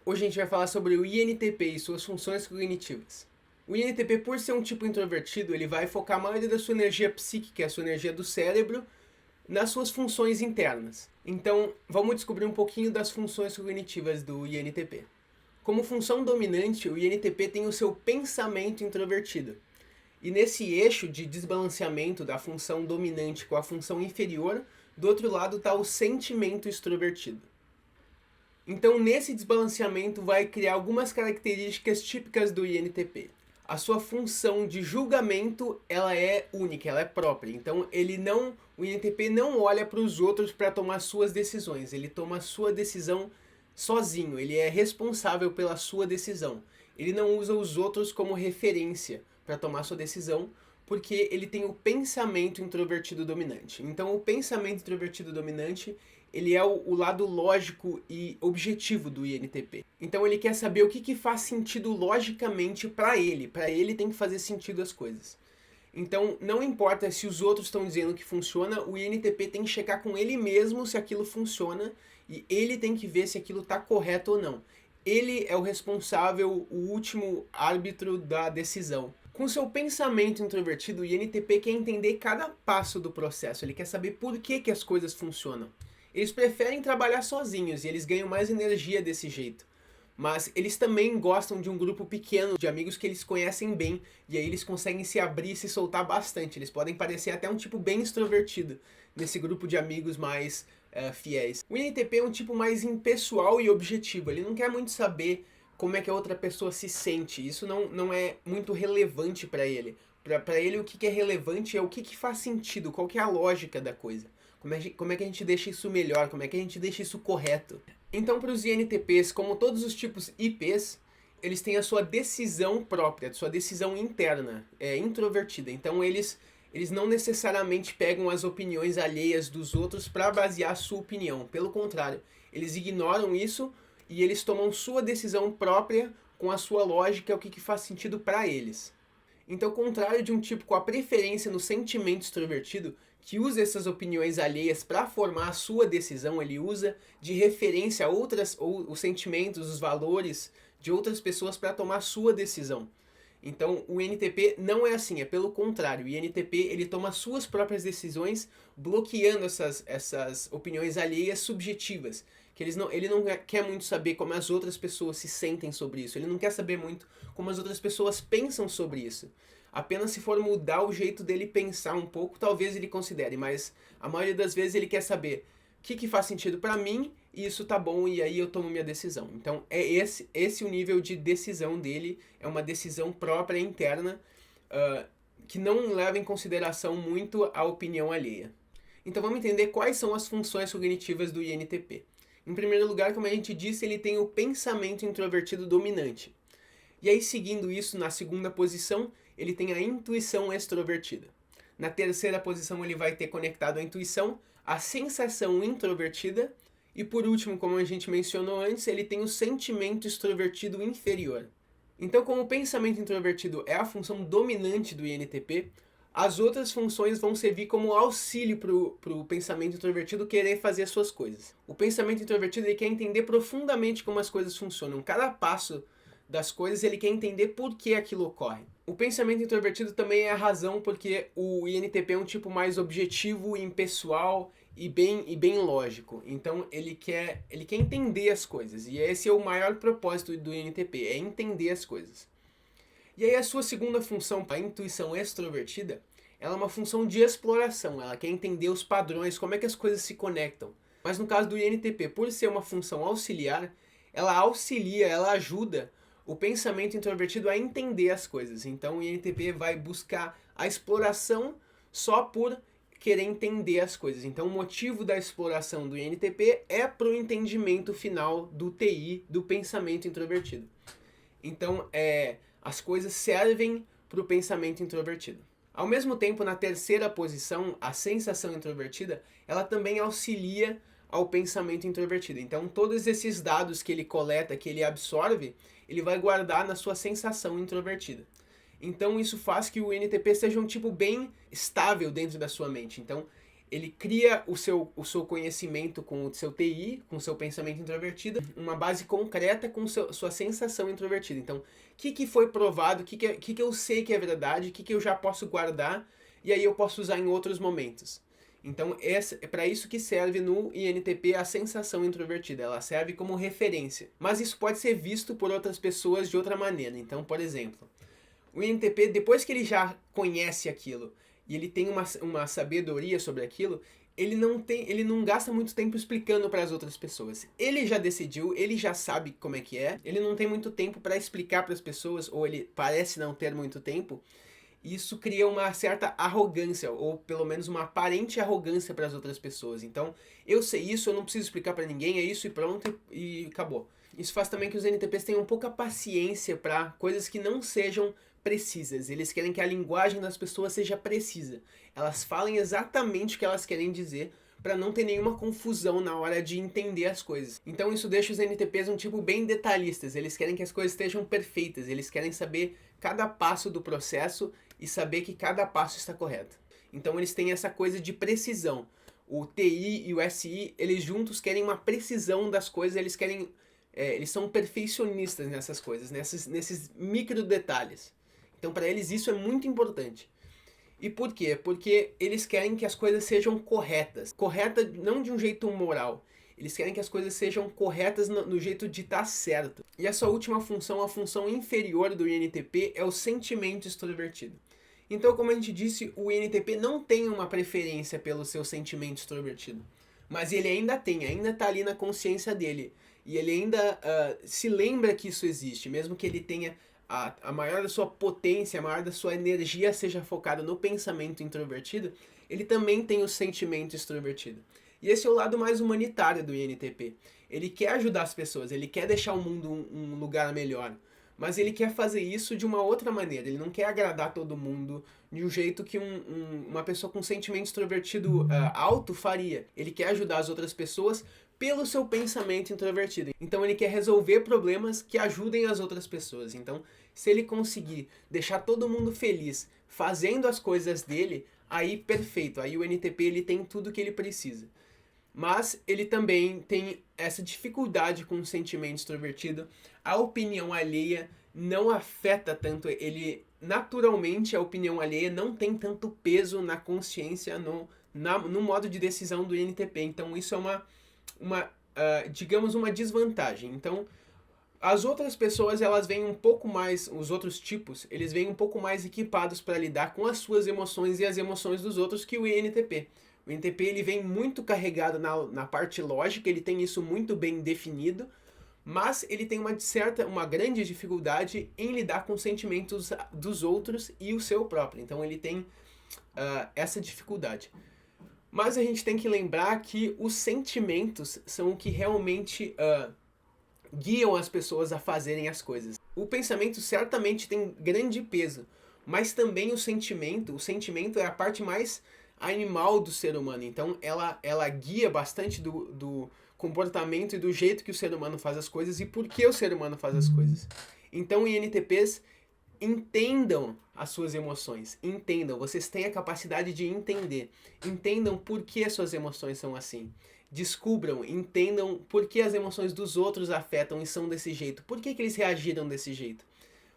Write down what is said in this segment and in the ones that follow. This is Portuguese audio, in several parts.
Hoje a gente vai falar sobre o INTP e suas funções cognitivas. O INTP, por ser um tipo introvertido, ele vai focar a maioria da sua energia psíquica, a sua energia do cérebro, nas suas funções internas. Então, vamos descobrir um pouquinho das funções cognitivas do INTP. Como função dominante, o INTP tem o seu pensamento introvertido. E nesse eixo de desbalanceamento da função dominante com a função inferior, do outro lado está o sentimento extrovertido. Então, nesse desbalanceamento vai criar algumas características típicas do INTP. A sua função de julgamento, ela é única, ela é própria. Então, o INTP não olha para os outros para tomar suas decisões. Ele toma a sua decisão sozinho, ele é responsável pela sua decisão. Ele não usa os outros como referência para tomar sua decisão, porque ele tem o pensamento introvertido dominante. Então, o pensamento introvertido dominante, ele é o lado lógico e objetivo do INTP. Então, ele quer saber o que faz sentido logicamente para ele. Para ele tem que fazer sentido as coisas. Então, não importa se os outros estão dizendo que funciona, o INTP tem que checar com ele mesmo se aquilo funciona e ele tem que ver se aquilo está correto ou não. Ele é o responsável, o último árbitro da decisão. Com seu pensamento introvertido, o INTP quer entender cada passo do processo, ele quer saber por que as coisas funcionam. Eles preferem trabalhar sozinhos e eles ganham mais energia desse jeito. Mas eles também gostam de um grupo pequeno de amigos que eles conhecem bem, e aí eles conseguem se abrir e se soltar bastante. Eles podem parecer até um tipo bem extrovertido nesse grupo de amigos mais fiéis. O INTP é um tipo mais impessoal e objetivo, ele não quer muito saber como é que a outra pessoa se sente, isso não é muito relevante para ele. Para ele o que é relevante é o que faz sentido, qual que é a lógica da coisa. Como é que a gente deixa isso melhor, como é que a gente deixa isso correto. Então, para os INTPs, como todos os tipos IPs, eles têm a sua decisão própria, a sua decisão interna, introvertida. Então, eles não necessariamente pegam as opiniões alheias dos outros para basear a sua opinião. Pelo contrário, eles ignoram isso e eles tomam sua decisão própria com a sua lógica, o que faz sentido para eles. Então, ao contrário de um tipo com a preferência no sentimento extrovertido, que usa essas opiniões alheias para formar a sua decisão, ele usa de referência a os sentimentos, os valores de outras pessoas para tomar a sua decisão. Então, o INTP não é assim, é pelo contrário. O INTP ele toma suas próprias decisões, bloqueando essas opiniões alheias subjetivas. Que ele não quer muito saber como as outras pessoas se sentem sobre isso. Ele não quer saber muito como as outras pessoas pensam sobre isso. Apenas se for mudar o jeito dele pensar um pouco, talvez ele considere. Mas a maioria das vezes ele quer saber o que faz sentido para mim e isso tá bom e aí eu tomo minha decisão. Então é esse o nível de decisão dele, é uma decisão própria interna que não leva em consideração muito a opinião alheia. Então vamos entender quais são as funções cognitivas do INTP. Em primeiro lugar, como a gente disse, ele tem o pensamento introvertido dominante. E aí, seguindo isso, na segunda posição, ele tem a intuição extrovertida. Na terceira posição, ele vai ter conectado a intuição, a sensação introvertida. E por último, como a gente mencionou antes, ele tem o sentimento extrovertido inferior. Então, como o pensamento introvertido é a função dominante do INTP, as outras funções vão servir como auxílio para o pensamento introvertido querer fazer as suas coisas. O pensamento introvertido ele quer entender profundamente como as coisas funcionam. Cada passo das coisas ele quer entender por que aquilo ocorre. O pensamento introvertido também é a razão porque o INTP é um tipo mais objetivo, impessoal e bem lógico. Então ele quer entender as coisas. E esse é o maior propósito do INTP, é entender as coisas. E aí a sua segunda função, a intuição extrovertida, ela é uma função de exploração, ela quer entender os padrões, como é que as coisas se conectam. Mas no caso do INTP, por ser uma função auxiliar, ela auxilia, ela ajuda o pensamento introvertido a entender as coisas. Então o INTP vai buscar a exploração só por querer entender as coisas. Então o motivo da exploração do INTP é para o entendimento final do TI, do pensamento introvertido. Então as coisas servem para o pensamento introvertido. Ao mesmo tempo, na terceira posição, a sensação introvertida, ela também auxilia ao pensamento introvertido. Então, todos esses dados que ele coleta, que ele absorve, ele vai guardar na sua sensação introvertida. Então, isso faz que o INTP seja um tipo bem estável dentro da sua mente. Então, ele cria o seu conhecimento com o seu TI, com o seu pensamento introvertido, uma base concreta com sua sensação introvertida. Então, o que foi provado, o que eu sei que é verdade, o que eu já posso guardar, e aí eu posso usar em outros momentos. Então, é para isso que serve no INTP a sensação introvertida. Ela serve como referência. Mas isso pode ser visto por outras pessoas de outra maneira. Então, por exemplo, o INTP, depois que ele já conhece aquilo e ele tem uma sabedoria sobre aquilo, ele não gasta muito tempo explicando para as outras pessoas. Ele já decidiu, ele já sabe como é que é, ele não tem muito tempo para explicar para as pessoas, ou ele parece não ter muito tempo. Isso cria uma certa arrogância, ou pelo menos uma aparente arrogância para as outras pessoas. Então, eu sei isso, eu não preciso explicar para ninguém, é isso e pronto, e acabou. Isso faz também que os NTPs tenham pouca paciência para coisas que não sejam precisas. Eles querem que a linguagem das pessoas seja precisa. Elas falem exatamente o que elas querem dizer para não ter nenhuma confusão na hora de entender as coisas. Então isso deixa os NTPs um tipo bem detalhistas. Eles querem que as coisas estejam perfeitas. Eles querem saber cada passo do processo e saber que cada passo está correto. Então eles têm essa coisa de precisão. O TI e o SI, eles juntos querem uma precisão das coisas. Eles são perfeccionistas nessas coisas, nesses micro detalhes. Então, para eles, isso é muito importante. E por quê? Porque eles querem que as coisas sejam corretas. Correta não de um jeito moral. Eles querem que as coisas sejam corretas no jeito de estar certo. E essa última função, a função inferior do INTP, é o sentimento extrovertido. Então, como a gente disse, o INTP não tem uma preferência pelo seu sentimento extrovertido. Mas ele ainda está ali na consciência dele. E ele ainda se lembra que isso existe, mesmo que ele tenha a maior da sua potência, a maior da sua energia seja focada no pensamento introvertido, ele também tem o sentimento extrovertido. E esse é o lado mais humanitário do INTP. Ele quer ajudar as pessoas, ele quer deixar o mundo um lugar melhor, mas ele quer fazer isso de uma outra maneira. Ele não quer agradar todo mundo de um jeito que uma pessoa com sentimento extrovertido alto faria. Ele quer ajudar as outras pessoas pelo seu pensamento introvertido. Então ele quer resolver problemas que ajudem as outras pessoas. Então, se ele conseguir deixar todo mundo feliz fazendo as coisas dele, aí perfeito. Aí o NTP ele tem tudo que ele precisa. Mas ele também tem essa dificuldade com o sentimento extrovertido. A opinião alheia não afeta tanto ele. Naturalmente, a opinião alheia não tem tanto peso na consciência, no modo de decisão do INTP. Então, isso é digamos, uma desvantagem. Então, as outras pessoas, elas vêm um pouco mais, os outros tipos, eles vêm um pouco mais equipados para lidar com as suas emoções e as emoções dos outros que o INTP. O INTP, ele vem muito carregado na parte lógica, ele tem isso muito bem definido, mas ele tem uma grande dificuldade em lidar com os sentimentos dos outros e o seu próprio. Então, ele tem essa dificuldade. Mas a gente tem que lembrar que os sentimentos são o que realmente guiam as pessoas a fazerem as coisas. O pensamento certamente tem grande peso, mas também o sentimento é a parte mais animal do ser humano. Então ela guia bastante do comportamento e do jeito que o ser humano faz as coisas e por que o ser humano faz as coisas. Então, INTPs, entendam as suas emoções, entendam, vocês têm a capacidade de entender, entendam por que as suas emoções são assim, descubram, entendam por que as emoções dos outros afetam e são desse jeito, por que eles reagiram desse jeito.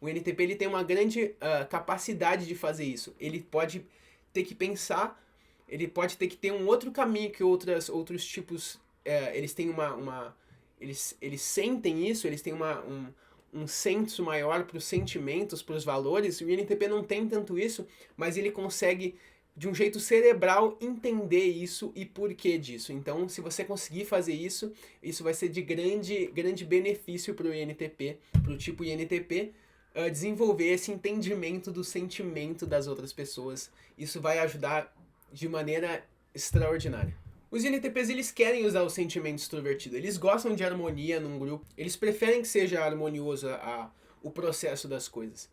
O INTP ele tem uma grande capacidade de fazer isso, ele pode ter que pensar, ele pode ter que ter um outro caminho que outros tipos, eles têm eles sentem isso, eles têm um senso maior para os sentimentos, para os valores. O INTP não tem tanto isso, mas ele consegue, de um jeito cerebral, entender isso e porquê disso. Então, se você conseguir fazer isso, isso vai ser de grande benefício para o INTP, para o tipo INTP, desenvolver esse entendimento do sentimento das outras pessoas. Isso vai ajudar de maneira extraordinária. Os INTPs, eles querem usar o sentimento extrovertido, eles gostam de harmonia num grupo, eles preferem que seja harmonioso o processo das coisas.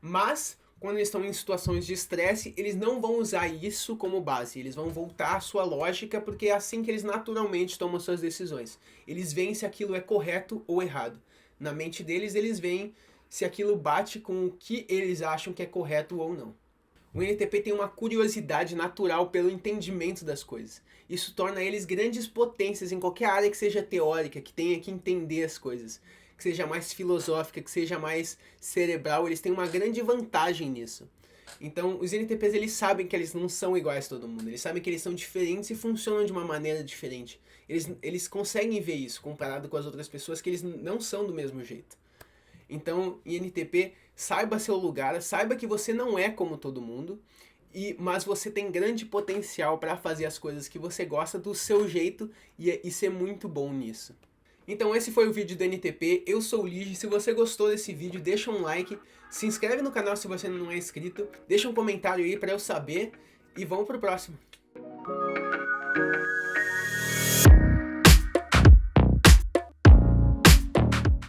Mas, quando eles estão em situações de estresse, eles não vão usar isso como base, eles vão voltar à sua lógica, porque é assim que eles naturalmente tomam suas decisões. Eles veem se aquilo é correto ou errado. Na mente deles, eles veem se aquilo bate com o que eles acham que é correto ou não. O INTP tem uma curiosidade natural pelo entendimento das coisas. Isso torna eles grandes potências em qualquer área que seja teórica, que tenha que entender as coisas, que seja mais filosófica, que seja mais cerebral. Eles têm uma grande vantagem nisso. Então, os INTPs, eles sabem que eles não são iguais a todo mundo. Eles sabem que eles são diferentes e funcionam de uma maneira diferente. Eles conseguem ver isso comparado com as outras pessoas que eles não são do mesmo jeito. Então, INTP, saiba seu lugar, saiba que você não é como todo mundo, mas você tem grande potencial para fazer as coisas que você gosta do seu jeito e ser muito bom nisso. Então esse foi o vídeo do NTP, eu sou o Lige. Se você gostou desse vídeo, deixa um like, se inscreve no canal se você não é inscrito, deixa um comentário aí para eu saber e vamos pro próximo.